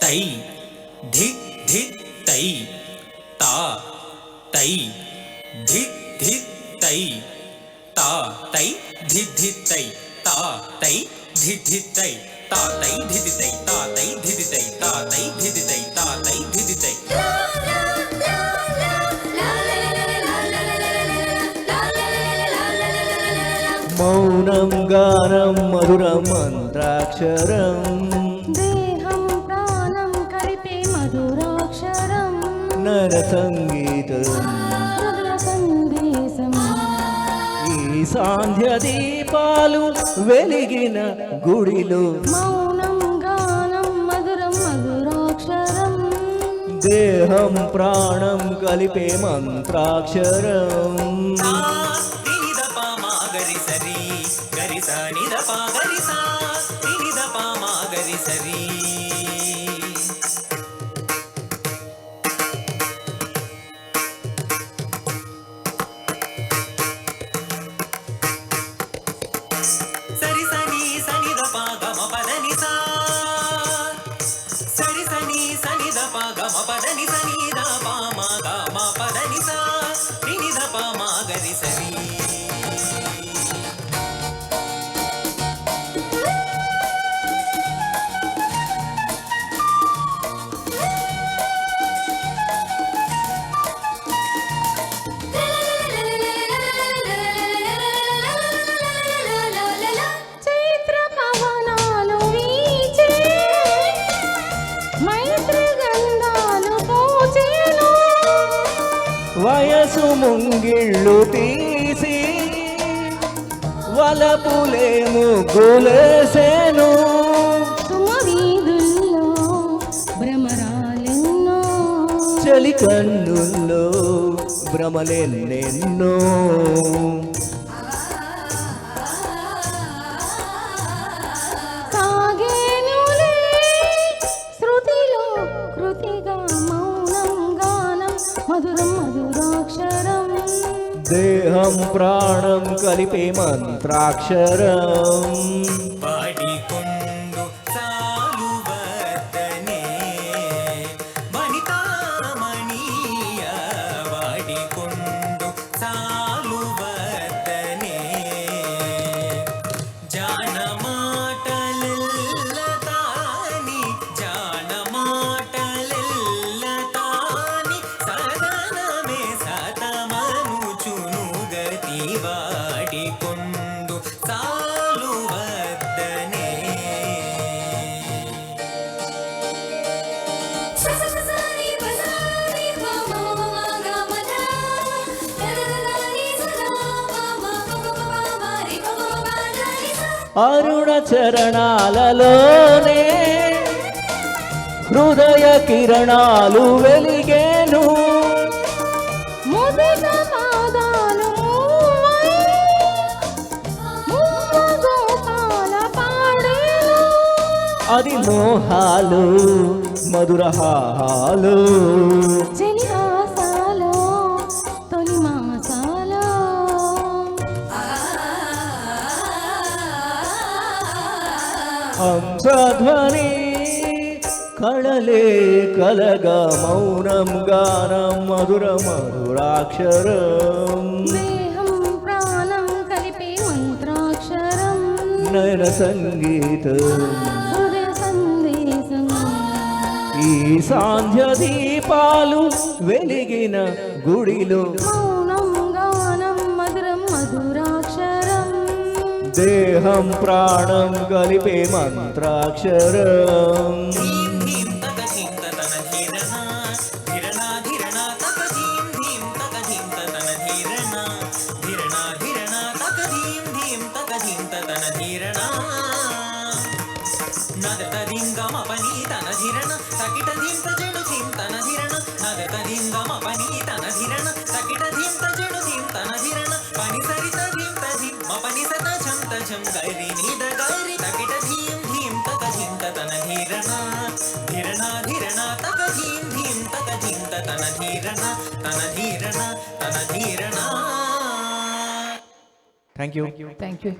तै धित् धित् तै ता तै धित् धित् तै ता तै धित् धित् तै ता तै धित् धित् तै ता तै धित् तै ता तै धित् तै ता तै धित् तै ता तै धित् तै మౌనం గానం మధురం మంత్రాక్షరం దేహం ప్రాణం కలిపే మధురాక్షరం నర సంగీతం హృదయ సందేశం ఈ సాంధ్య దీపాలు వెలిగిన గుడిలో మౌనం గానం మధురం మధురాక్షరం దేహం ప్రాణం కలిపే మంత్రాక్షరం గరి సరి గరి స నిద పా గరి సా నిద పా మా గరి సరి సరి సని సని ద పా గ మ పద ని సా సరి సని సని ద పా గ మ పద ని సని ద పా మా గ మ పద ని సా ని ద పా మా గరి సరి చైత్ర పవనాలు వీచే మైత్రి గంధాలు పూచేను వయసు ముంగిళ్ళు తీసి వలపులే ముగ్గులేసేను సుమ వీధుల్లో భ్రమరాలెన్నో చలి కన్నుల్లో భ్రమలెన్నెన్నో సాగేనులే శృతిలో కృతిగా మౌనం గానం మధురం మధురాక్షరం దేహం ప్రాణం కలిపే మంత్రాక్షరం పాడికొండు సాలువదనే వనితామణీయ వాడికొండు సాలువదనే జానమాటలెల్లతాని జానమాటలెల్లతాని సదనమే సతమనుచును గతి వాడికొండు సాలువదనే అరుణ చరణాలలోనే హృదయ కిరణాలు వెలిగేను ముదిత పాదాలు మూవై మూవ గోపాల పాడేను అది మోహాలు మధురహాలు చెలిహాసాలో తొలి మాసాలో హంసధ్వని కళలే కలగా మౌనం గానం మధుర మధురాక్షరం దేహం ప్రాణం కలిపే మంత్రాక్షరం నయన సంగీతం హృదయ సందేశం ఈ సాంధ్య దీపాలు వెలిగిన గుడిలో మౌనం గానం మధురం మధురాక్షరం దేహం ప్రాణం కలిపే మంత్రాక్షరం ధీం ధీం తక ధీం తన ధీరణ ధీరణ ధీరణ తక ధీం ధీం తక ధీం తన ధీరణ ధీరణ ధీరణ తక ధీం ధీం తక ధీం తన ధీరణ నదత ధీం గమ పని తన ధీరణ తకిట ధీం తజడు ధీం తన ధీరణ నదత ధీం గమ పని తన ధీరణ తకిట ధీం తజడు ధీం తన ధీరణ పని సరిత ధీం తజీం మ పని సత ఝం తజం గరి నిద గరి తకిట ధీం ధీం తక ధీం తన ధీరణ ధీరణ ధీరణ తక ధీం ధీం తక ధీం తన ధీరణ తన ధీరణ తన ధీరణ థ్యాంక్ యూ థ్యాంక్ యూ